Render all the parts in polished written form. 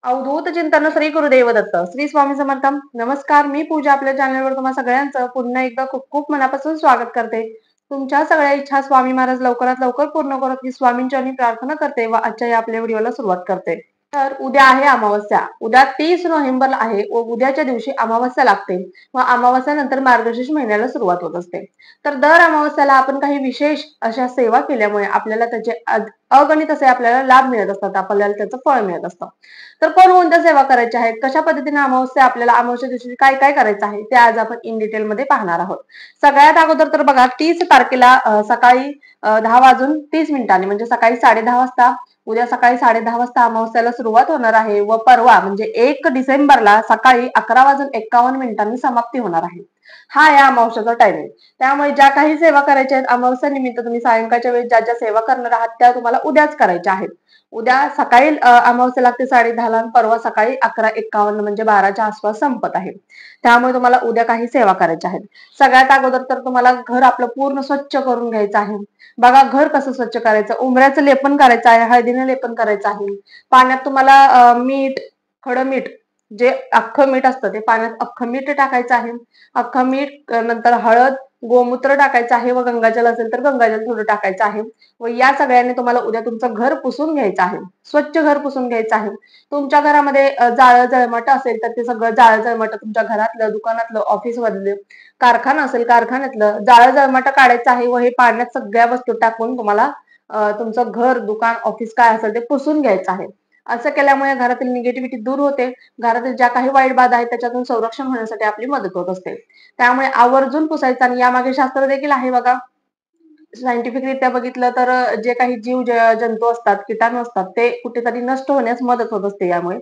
अवधूत चिंतन श्री गुरुदेव दत्त श्री स्वामी समर्थ. नमस्कार, मी पूजा आपल्या चॅनलवर तुम्हा सगळ्यांचं पुन्हा एकदा खूप खूप मनापासून स्वागत करते. तुमच्या सगळ्या इच्छा स्वामी महाराज लवकरात लवकर पूर्ण करत ही स्वामींची प्रार्थना करते व आजच्या या आपल्या व्हिडिओला सुरुवात करते. तर उद्या आहे अमावस्या. उद्या 30 नोव्हेंबरला आहे व उद्याच्या दिवशी अमावस्या लागते व अमावस्यानंतर मार्गशीर्ष महिन्याला सुरुवात होत असते. तर दर अमावस्याला आपण काही विशेष अशा सेवा केल्यामुळे आपल्याला त्याचे अगणित असे आपल्याला लाभ मिळत असतात, आपल्याला त्याचं फळ मिळत असतं. तर कोणत्या सेवा करायच्या आहेत, कशा पद्धतीने अमावस्या आपल्याला अमावस्या दिवशी काय काय करायचं आहे ते आज आपण इन डिटेल मध्ये पाहणार आहोत. सगळ्यात अगोदर तर बघा 30 तारखेला सकाळी 10:30 म्हणजे सकाळी 10:30 वाजता उद्या सकाळी 10:30 वाजता अमावस्याला सुरुवात होणार आहे व परवा म्हणजे 1 डिसेंबरला सकाळी 11:51 समाप्ती होणार आहे. हा या अमावस्याचा टायमिंग. त्यामुळे ज्या काही सेवा करायच्या आहेत अमावस्या निमित्त तुम्ही सायंकाळच्या वेळेस ज्या ज्या सेवा करणार आहात त्या तुम्हाला उद्याच करायच्या आहेत. उद्या सकाळी अमावस्या लागते 10:30ला आणि परवा सकाळी 11:51 म्हणजे 12च्या आसपास संपत आहे. त्यामुळे तुम्हाला उद्या काही सेवा करायच्या आहेत. सगळ्यात अगोदर तर तुम्हाला घर आपलं पूर्ण स्वच्छ करून घ्यायचं आहे. बघा घर कसं स्वच्छ करायचं, उंबऱ्याचं लेपन करायचं आहे, हळदीने लेपन करायचं आहे. पाण्यात तुम्हाला मीठ, खडं मीठ जे अख्खं मीठ असतं ते पाण्यात अख्खं मीठ टाकायचं आहे. अख्खं मीठ नंतर हळद, गोमूत्र टाकायचं आहे व गंगाजल असेल तर गंगाजल थोडं टाकायचं आहे. व या सगळ्यांनी तुम्हाला उद्या तुमचं घर पुसून घ्यायचं आहे. स्वच्छ घर पुसून घ्यायचं आहे. तुमच्या घरामध्ये जाळं जळमट असेल तर ते सगळं जाळं जळमट तुमच्या घरातलं, दुकानातलं, ऑफिस मधलं, कारखाना असेल कारखान्यातलं जाळं जळमट काढायचं आहे व हे पाण्यात सगळ्या वस्तू टाकून तुम्हाला तुमचं घर, दुकान, ऑफिस काय असेल ते पुसून घ्यायचं आहे. असं केल्यामुळे घरातील निगेटिव्हिटी दूर होते. घरातील ज्या काही वाईट बाधा आहेत त्याच्यातून संरक्षण होण्यासाठी आपली मदत होत असते. त्यामुळे आवर्जून पुसायचं आणि यामागे शास्त्र देखील आहे बघा. सायंटिफिकरित्या बघितलं तर जे काही जीव जंतू असतात, कीटाणू असतात ते कुठेतरी नष्ट होण्यास मदत होत असते यामुळे.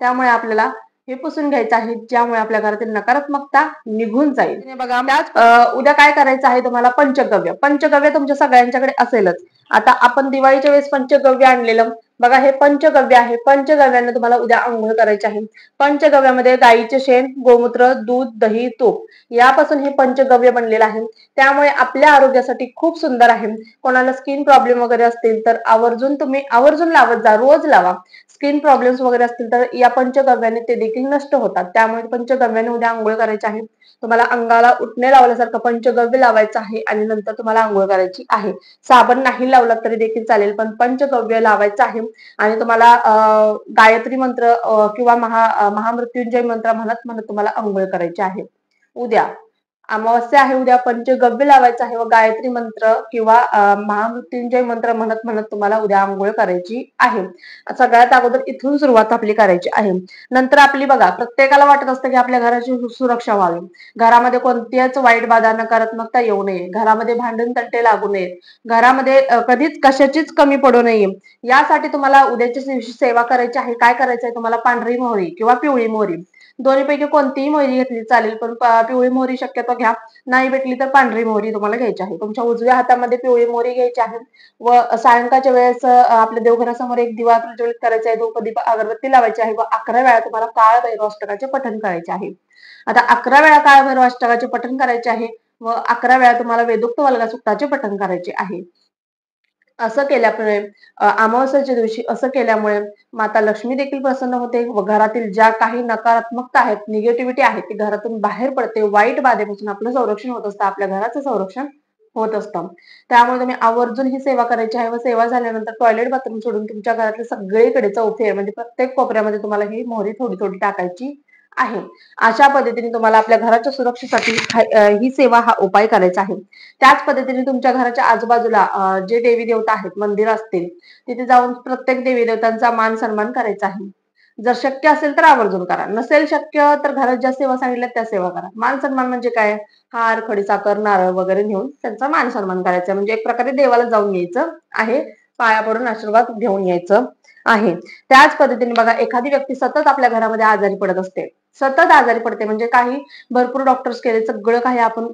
त्यामुळे आपल्याला हे पुसून घ्यायचं आहे ज्यामुळे आपल्या घरातील नकारात्मकता निघून जाईल. बघा त्याच उद्या काय करायचं आहे तुम्हाला, पंचगव्य. पंचगव्य तुमच्या सगळ्यांच्याकडे असेलच. आता आपण दिवाळीच्या वेळेस पंचगव्य आणलेलं बघा, हे पंचगव्य आहे. पंचगव्याने तुम्हाला उद्या अंघोळ करायची आहे. पंचगव्यामध्ये गाईचे शेण, गोमूत्र, दूध, दही, तूप यापासून हे पंचगव्य बनलेलं आहे. त्यामुळे आपल्या आरोग्यासाठी खूप सुंदर आहे. कोणाला स्किन प्रॉब्लेम वगैरे असतील तर आवर्जून लावत जा, रोज लावा. स्किन प्रॉब्लेम्स वगैरे असतील तर या पंचगव्याने ते देखील नष्ट होतात. त्यामुळे पंचगव्याने उद्या आंघोळ करायची आहे. तुम्हाला अंगाला उठणे लावल्यासारखं पंचगव्य लावायचं आहे आणि नंतर तुम्हाला आंघोळ करायची आहे. साबण नाही लावला तरी देखील चालेल पण पंचगव्य लावायचं आहे. आणि तुम्हाला गायत्री मंत्र किंवा महामृत्युंजय मंत्र म्हणत म्हणत तुम्हाला आंघोळ करायची आहे. उद्या अमावस्या आहे, उद्या पंचगव्य लावायचं आहे व गायत्री मंत्र किंवा महामृत्युंजय मंत्र म्हणत म्हणत तुम्हाला उद्या आंघोळ करायची आहे. सगळ्यात अगोदर इथून सुरुवात आपली करायची आहे. नंतर आपली बघा, प्रत्येकाला वाटत असतं की आपल्या घराची सुरक्षा व्हावी, घरामध्ये कोणत्याच वाईट बाधा नकारात्मकता येऊ नये, घरामध्ये भांडण तंटे लागू नये, घरामध्ये कधीच कशाचीच कमी पडू नये. यासाठी तुम्हाला उद्याच्या दिवशी सेवा करायची आहे. काय करायचं आहे तुम्हाला, पांढरी मोहरी किंवा पिवळी मोहरी दोन्हीपैकी कोणतीही मोहरी घेतली चालेल पण पिवळी मोहरी शक्यतो घ्या. नाही भेटली तर पांढरी मोहरी तुम्हाला घ्यायची आहे. तुमच्या उजव्या हातामध्ये पिवळी मोहरी घ्यायची आहे व सायंकाळच्या वेळेस आपल्या देवघरासमोर एक दिवा प्रज्वलित करायचा आहे, धूपदीप अगरबत्ती लावायची आहे व 11 वेळा तुम्हाला काळ भैरवाष्टकाचे पठण करायचे आहे. आता 11 वेळा काळ भैरवाष्टकाचे पठण करायचे आहे व 11 वेळा तुम्हाला वेदोक्त वल्गा सुक्ताचे पठण करायचे आहे. असं केल्यामुळे अमावस्येच्या दिवशी असं केल्यामुळे माता लक्ष्मी देखील प्रसन्न होते व घरातील ज्या काही नकारात्मकता आहेत, निगेटिव्हिटी आहे ती घरातून बाहेर पडते. वाईट बाधेपासून आपलं संरक्षण होत असतं, आपल्या घराचं संरक्षण होत असतं. त्यामुळे तुम्ही आवर्जून ही सेवा करायची आहे व सेवा झाल्यानंतर टॉयलेट बाथरूम सोडून तुमच्या घरातल्या सगळीकडे चौफेर म्हणजे प्रत्येक कोपऱ्यामध्ये तुम्हाला ही मोहरी थोडी थोडी टाकायची आहे. अशा पद्धतीने तुम्हाला आपल्या घराच्या सुरक्षेसाठी ही सेवा, हा उपाय करायचा आहे. त्याच पद्धतीने तुमच्या घराच्या आजूबाजूला जे देवी देवता आहेत, मंदिर असतील, तिथे जाऊन प्रत्येक देवी देवतांचा मान सन्मान करायचा आहे. जर शक्य असेल तर आवर्जून करा, नसेल शक्य तर घरात ज्या सेवा सांगितल्या त्या सेवा करा. मान सन्मान म्हणजे काय, हार, खडीसाखर, नारळ वगैरे नेऊन त्यांचा मान सन्मान करायचा. म्हणजे एक प्रकारे देवाला जाऊन यायचं आहे, पाया पडून आशीर्वाद घेऊन यायचं आहे. त्याच पद्धतीने बघा, एखादी व्यक्ती सतत आपल्या घरामध्ये आजारी पडत असते, सतत आजारी पडते म्हणजे काही भरपूर डॉक्टर्स केले, सगळं काही आपण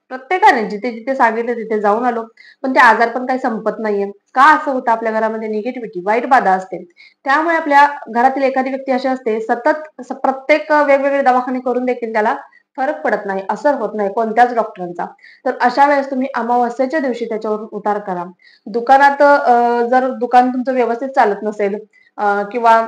प्रत्येकाने जिथे जिथे सांगितलं तिथे जाऊन आलो पण ते आजार पण काही संपत नाहीये. का असं होतं, आपल्या घरामध्ये निगेटिव्हिटी, वाईट बाधा असते. त्यामुळे आपल्या घरातील एखादी व्यक्ती अशी असते सतत प्रत्येक वेगवेगळे दवाखाने करून देखील त्याला फरक पडत नाही, असर होत नाही कोणत्याच डॉक्टरांचा. तर अशा वेळेस तुम्ही अमावस्येच्या दिवशी त्याच्यावर उतार करा. दुकानात जर दुकान तुमचं व्यवस्थित चालत नसेल किंवा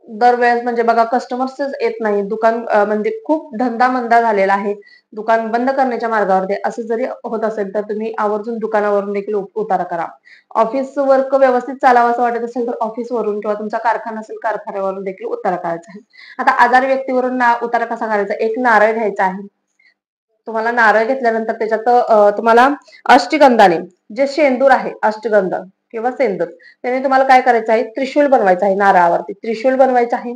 दरवेळेस म्हणजे बघा कस्टमर्सच येत नाही. दुकान म्हणजे खूप धंदा मंदा झालेला आहे. दुकान बंद करण्याच्या मार्गावरती असं जरी होत असेल तर तुम्ही आवर्जून दुकानावरून देखील उतारा करा. ऑफिस वर्क व्यवस्थित चालावं असं वाटत असेल तर ऑफिसवरून किंवा तुमचा कारखाना असेल कारखान्यावरून देखील उतारा करायचा आहे. आता आजारी व्यक्तीवरून उतारा कसा करायचा? एक नारळ घ्यायचा आहे. तुम्हाला नारळ घेतल्यानंतर त्याच्यात तुम्हाला अष्टगंधाने जे शेंदूर आहे अष्टगंध किंवा सेंदूर त्याने तुम्हाला काय करायचं आहे? त्रिशूल बनवायचं आहे नारळावरती. त्रिशूल बनवायचं आहे.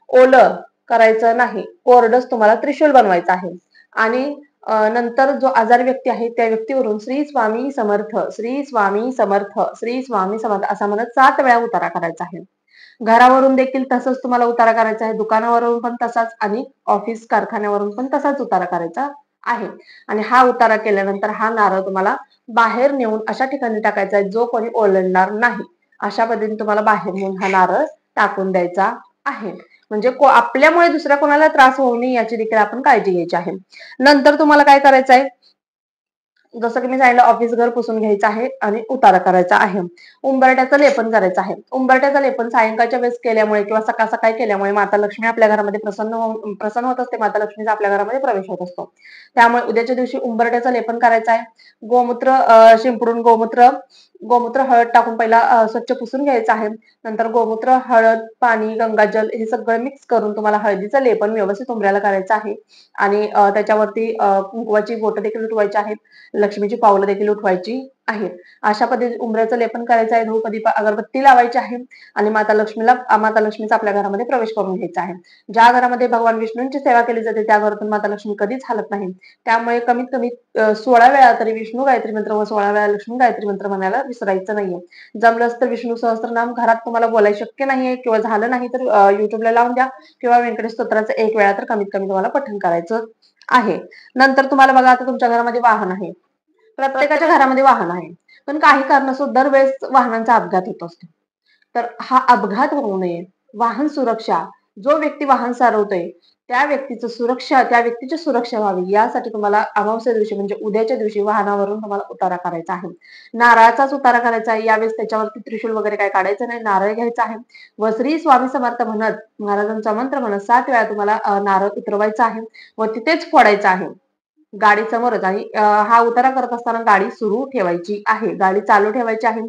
ओलं करायचं नाही. कोरडच तुम्हाला त्रिशूल बनवायचं आहे. आणि नंतर जो आजारी व्यक्ती आहे त्या व्यक्तीवरून श्री स्वामी समर्थ, श्री स्वामी समर्थ, श्री स्वामी समर्थ असा म्हणत 7 वेळा उतारा करायचा आहे. घरावरून देखील तसंच तुम्हाला उतारा करायचा आहे. दुकानावरून पण तसाच आणि ऑफिस कारखान्यावरून पण तसाच उतारा करायचा आहे. आणि हा उतारा केल्यानंतर हा नारळ तुम्हाला बाहेर नेऊन अशा ठिकाणी टाकायचा आहे जो कोणी ओलांडणार नाही. अशा पद्धतीने तुम्हाला बाहेर नेऊन हा नारळ टाकून द्यायचा आहे. म्हणजे आपल्यामुळे दुसऱ्या कोणाला त्रास होऊ नये याची देखील आपण काळजी घ्यायची आहे. नंतर तुम्हाला काय करायचं आहे? जसं की मी सांगितलं ऑफिस घर पुसून घ्यायचं आहे आणि उतारा करायचा आहे. उंबरट्याचं लेपन करायचं आहे. उंबरट्याचं लेपन सायंकाळच्या वेळेस केल्यामुळे किंवा सकाळ सकाळी केल्यामुळे माता लक्ष्मी आपल्या घरामध्ये प्रसन्न होत असते. माता लक्ष्मीचा आपल्या घरामध्ये प्रवेश होत असतो. त्यामुळे उद्याच्या दिवशी उंबरट्याचं लेपन करायचं आहे. गोमूत्र शिंपडून गोमूत्र हळद टाकून पहिला स्वच्छ पुसून घ्यायचं आहे. नंतर गोमूत्र, हळद, पाणी, गंगाजल हे सगळं मिक्स करून तुम्हाला हळदीचं लेपन व्यवस्थित उंबऱ्याला करायचं आहे. आणि त्याच्यावरती कुंकवाची बोटं देखील उठवायची आहेत. लक्ष्मीची पावलं देखील उठवायची आहेत. अशा पद्धतीने उंबऱ्याचं लेपन करायचं आहे. धूप अगरबत्ती लावायची आहे आणि माता लक्ष्मीचा आपल्या घरामध्ये प्रवेश करून घ्यायचा आहे. ज्या घरामध्ये भगवान विष्णूंची सेवा केली जाते त्या घरातून माता लक्ष्मी कधीच हालत नाही. त्यामुळे कमीत कमी 16 वेळा तरी विष्णू गायत्री मंत्र व 16 वेळा लक्ष्मी गायत्री मंत्र म्हणायला विसरायचं नाहीये. जमलंच तर विष्णू सहस्त्रनाम घरात तुम्हाला बोलायला शक्य नाहीये किंवा झालं नाही तर युट्यूबला लावून द्या किंवा व्यंकटेश स्तोत्राचं 1 वेळा तर कमीत कमी तुम्हाला पठण करायचं आहे. नंतर तुम्हाला बघा आता तुमच्या घरामध्ये वाहन आहे. प्रत्येकाच्या घरामध्ये वाहन आहे. पण काही कारणास्तव दरवेळेस वाहनांचा अपघात होत असतो. तर हा अपघात होऊ नये, वाहन सुरक्षा, जो व्यक्ती वाहन चालवतोय त्या व्यक्तीची सुरक्षा व्हावी यासाठी तुम्हाला अमावस्या दिवशी म्हणजे उद्याच्या दिवशी वाहनावरून तुम्हाला उतारा करायचा आहे. नारळाचाच उतारा करायचा आहे. यावेळेस त्याच्यावरती त्रिशूल वगैरे काय काढायचं नाही. नारळ घ्यायचा आहे व श्री स्वामी समर्थ म्हणत महाराजांचा मंत्र म्हणत 7 वेळा तुम्हाला नारळ उतरवायचा आहे व तिथेच फोडायचा आहे. गाडी समोरच आणि हा उतारा करत असताना गाडी सुरू ठेवायची आहे. गाडी चालू ठेवायची आहे.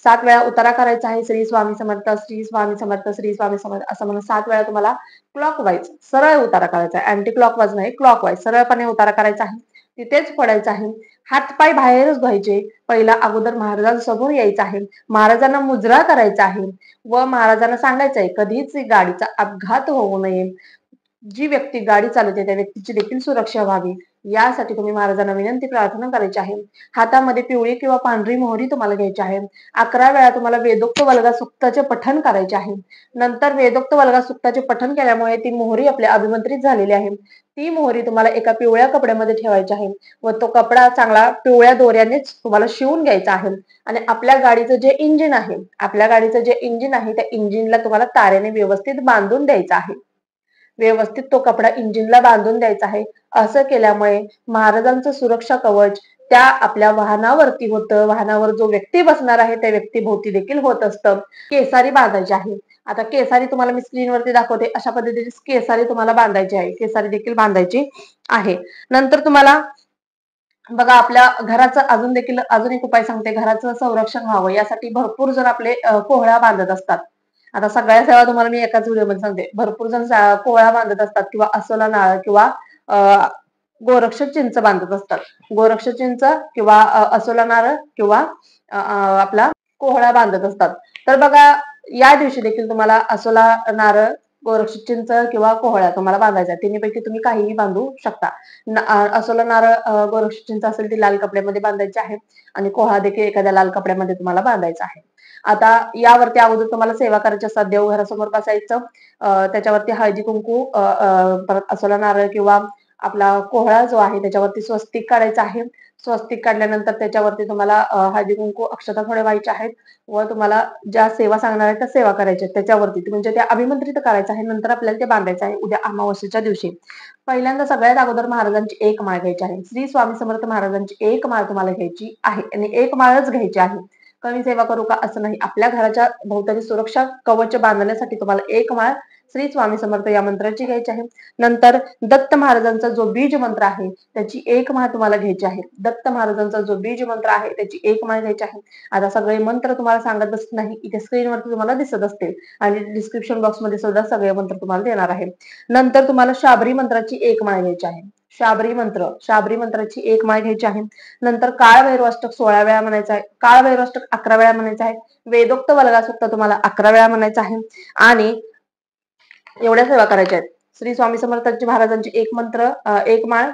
7 वेळा उतारा करायचा आहे. श्री स्वामी समर्थ, श्री स्वामी समर्थ, श्री स्वामी समर्थ असं म्हणून 7 वेळा तुम्हाला क्लॉकवाईज सरळ उतारा करायचा आहे. अँटी क्लॉकवाईज नाही, क्लॉकवाईज सरळपणे उतारा करायचा आहे. तिथेच पडायचं आहे. हातपाय बाहेरच धुवायचे. पहिला अगोदर महाराजांसमोर यायचं आहे. महाराजांना मुजरा करायचा आहे व महाराजांना सांगायचं आहे कधीच गाडीचा अपघात होऊ नये. जी व्यक्ती गाडी चालवते त्या व्यक्तीची देखील सुरक्षा व्हावी यासाठी तुम्ही महाराजांना विनंती प्रार्थना करायची आहे. हातामध्ये पिवळी किंवा पांढरी मोहरी तुम्हाला घ्यायची आहे. 11 वेळा तुम्हाला वेदोक्त वल्गा सुक्ताचे पठण करायचे आहे. नंतर वेदोक्त वल्गा सुक्ताचे पठण केल्यामुळे ती मोहरी आपल्या अभिमंत्रित झालेली आहे. ती मोहरी तुम्हाला एका पिवळ्या कपड्यामध्ये ठेवायची आहे व तो कपडा चांगला पिवळ्या दोऱ्यानेच तुम्हाला शिवून घ्यायचा आहे. आणि आपल्या गाडीचं जे इंजिन आहे त्या इंजिनला तुम्हाला तारेने व्यवस्थित बांधून द्यायचं आहे. व्यवस्थित तो कपडा इंजिनला बांधून द्यायचा आहे. असं केल्यामुळे महाराजांचं सुरक्षा कवच त्या आपल्या वाहनावरती होतं. वाहनावर जो व्यक्ती बसणार आहे त्या व्यक्तीभोवती देखील होत असतं. केसारी बांधायची आहे. आता केसारी तुम्हाला मी स्क्रीनवरती दाखवते. अशा पद्धतीची केसारी तुम्हाला बांधायची आहे. केसारी देखील बांधायची आहे. नंतर तुम्हाला बघा आपल्या घराचं अजून एक उपाय सांगते. घराचं संरक्षण व्हावं यासाठी भरपूर जण आपले कोहळा बांधत असतात. आता सगळ्या सेवा तुम्हाला मी एकाच व्हिडिओमध्ये सांगते. भरपूर जण कोहळा बांधत असतात किंवा अस्वला नारळ किंवा गोरक्ष चिंच बांधत असतात. गोरक्ष चिंच किंवा अस्वला नारळ किंवा आपला कोहळा बांधत असतात. तर बघा या दिवशी देखील तुम्हाला अस्वला नारळ, गोरक्ष चिंच किंवा कोहळा तुम्हाला बांधायचा आहे. तिन्हीपैकी तुम्ही काहीही बांधू शकता. अस्वला नारळ, गोरक्ष चिंच असेल ती लाल कपड्यामध्ये बांधायची आहे आणि कोहळा देखील एखाद्या लाल कपड्यामध्ये तुम्हाला बांधायचा आहे. आता यावरती अगोदर तुम्हाला सेवा करायची असतात. देवघरासमोर बसायचं. त्याच्यावरती हळदी कुंकू, परत अस्वला नारळ किंवा आपला कोहळा जो आहे त्याच्यावरती स्वस्तिक काढायचं आहे. स्वस्तिक काढल्यानंतर त्याच्यावरती तुम्हाला हळदी कुंकू, अक्षता थोडे व्हायचे आहेत व तुम्हाला ज्या सेवा सांगणार आहेत त्या सेवा करायच्या त्याच्यावरती म्हणजे त्या अभिमंत्रित करायचं आहे. नंतर आपल्याला ते बांधायचं आहे उद्या अमावस्येच्या दिवशी. पहिल्यांदा सगळ्यात अगोदर महाराजांची एक माळ घ्यायची आहे. श्री स्वामी समर्थ महाराजांची एक माळ तुम्हाला घ्यायची आहे आणि एक माळच घ्यायची आहे. कमी सेवा करू का असं नाही. आपल्या घराच्या भोवताली सुरक्षा कवच बांधण्यासाठी तुम्हाला एक माळ श्री स्वामी समर्थ या मंत्राची घ्यायची आहे. नंतर दत्त महाराजांचा जो बीज मंत्र आहे त्याची एक माळ तुम्हाला घ्यायची आहे. दत्त महाराजांचा जो बीज मंत्र आहे त्याची एक माळ घ्यायची आहे. आता सगळे मंत्र तुम्हाला सांगत बसत नाही, इथे स्क्रीनवरती तुम्हाला दिसत असतील आणि डिस्क्रिप्शन बॉक्स मध्ये सुद्धा सगळे मंत्र तुम्हाला देणार आहे. नंतर तुम्हाला शाबरी मंत्राची एक माळ घ्यायची आहे. शाबरी मंत्राची एक माळ घ्यायची आहे. नंतर काळ भैरवाष्टक 16 वेळा म्हणायचा आहे. काळ भैरवाष्टक 11 वेळा म्हणायचं आहे. वेदोक्त वल्गासुक्त तुम्हाला 11 वेळा म्हणायचं आहे आणि एवढ्या सेवा करायच्या आहेत. श्री स्वामी समर्थांची महाराजांची एक मंत्र एक माळ,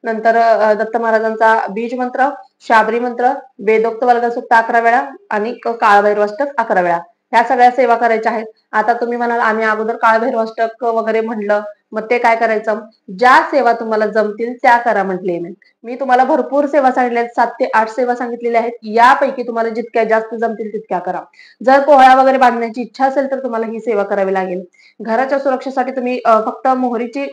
नंतर दत्त महाराजांचा बीज मंत्र, शाबरी मंत्र, वेदोक्त वर्गसूक्त 11 वेळा आणि काळभैरवाष्टक 11 वेळा, ह्या सगळ्या सेवा करायच्या आहेत. आता तुम्ही म्हणाल आम्ही अगोदर काळभैरवाष्टक वगैरे म्हणलं, मग ते काय करायचं? ज्या सेवा तुम्हाला जमतील त्या करा म्हटले मी तुम्हाला भरपूर सेवा सांगितल्या आहेत, 7 ते 8 सेवा सांगितलेल्या आहेत. यापैकी तुम्हाला जितक्या जास्त जमतील तितक्या करा. जर पोहळा वगैरे बांधण्याची इच्छा असेल तर तुम्हाला ही सेवा करावी लागेल. घराच्या सुरक्षेसाठी तुम्ही फक्त मोहरीची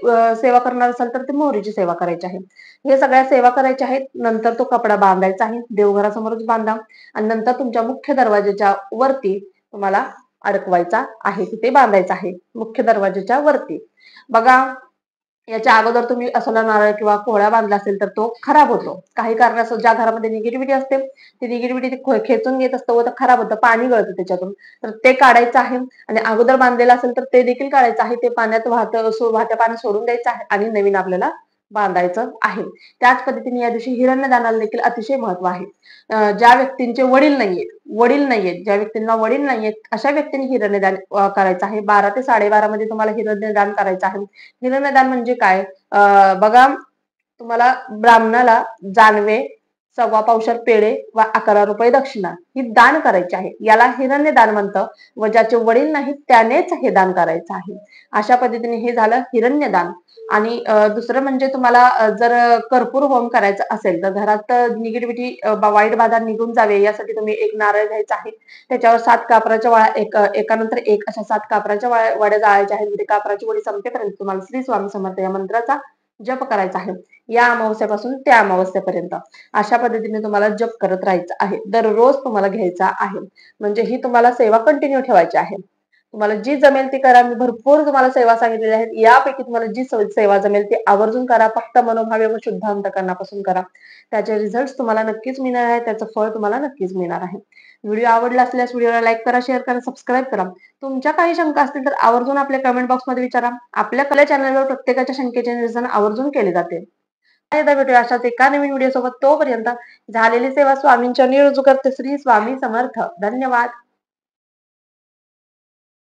सेवा करणार असाल तर ते मोहरीची सेवा करायची आहे. हे सगळ्या सेवा करायच्या आहेत. नंतर तो कपडा बांधायचा आहे, देवघरासमोरच बांधा आणि नंतर तुमच्या मुख्य दरवाजाच्या वरती तुम्हाला अडकवायचा आहे, तिथे बांधायचा आहे मुख्य दरवाजाच्या वरती. बघा, याच्या अगोदर तुम्ही असला नारळ किंवा कोहळा बांधला असेल तर तो खराब होतो. काही कारणास्तव ज्या घरामध्ये निगेटिव्हिटी असते ती निगेटिव्हिटी खेचून घेत असतं व ते खराब होतं, पाणी गळतं त्याच्यातून. तर ते काढायचं आहे आणि अगोदर बांधलेलं असेल तर ते देखील काढायचं आहे. ते पाण्यात वाहत्या पाण्यात सोडून द्यायचं आहे आणि नवीन आपल्याला बांधायचं आहे. त्याच पद्धतीने या दिवशी हिरण्यदानाला देखील अतिशय महत्व आहे. ज्या व्यक्तींचे वडील नाहीयेत, ज्या व्यक्तींना वडील नाहीयेत अशा व्यक्तींनी हिरण्यदान करायचं आहे. 12 ते 12:30 मध्ये तुम्हाला हिरण्यदान करायचं आहे. हिरण्यदान म्हणजे काय? बघा, तुम्हाला ब्राह्मणाला जानवे, 1.25 पावशेर पेढे व 11 रुपये दक्षिणा ही दान करायची आहे. याला हिरण्यदान म्हणतं व ज्याचे वडील नाहीत त्यानेच हे दान करायचं आहे. अशा पद्धतीने हे झालं हिरण्यदान. आणि दुसरं म्हणजे तुम्हाला जर कर्पूर होम करायचा असेल तर घरात निगेटिव्हिटी वाईट बाधा निघून जावे यासाठी तुम्ही एक नारळ घ्यायचा आहे. त्याच्यावर 7 कापराच्या वळ्या एकानंतर एक अशा 7 कापराच्या वड्या जाळायच्या आहेत. कापराची वडी संपेपर्यंत तुम्हाला श्री स्वामी समर्थ या मंत्राचा जप करायचा आहे. या अमावस्यापासून त्या अमावस्यापर्यंत अशा पद्धतीने तुम्हाला जप करत राहायचं आहे. दररोज तुम्हाला घ्यायचा आहे. म्हणजे ही तुम्हाला सेवा कंटिन्यू ठेवायची आहे. तुम्हाला जी जमेल ती करा. मी भरपूर तुम्हाला सेवा सांगितलेल्या आहेत. यापैकी तुम्हाला जी सेवा जमेल ती आवर्जून करा. फक्त मनोभावे व शुद्ध अंतःकरणापासून करा. त्याचे रिझल्ट तुम्हाला नक्कीच मिळणार आहे. त्याचं फळ तुम्हाला नक्कीच मिळणार आहे. व्हिडिओ आवडला असल्यास व्हिडिओला लाईक करा, शेअर करा, सबस्क्राईब करा. तुमच्या काही शंका असतील तर आवर्जून आपल्या कमेंट बॉक्समध्ये विचारा. आपल्या चॅनलवर प्रत्येकाच्या शंकेचे निरसन आवर्जून केले जाते. भेटूया अशाच एका नवीन व्हिडिओ सोबत. तोपर्यंत झालेली सेवा स्वामींच्या निरुजू करते. श्री स्वामी समर्थ. धन्यवाद.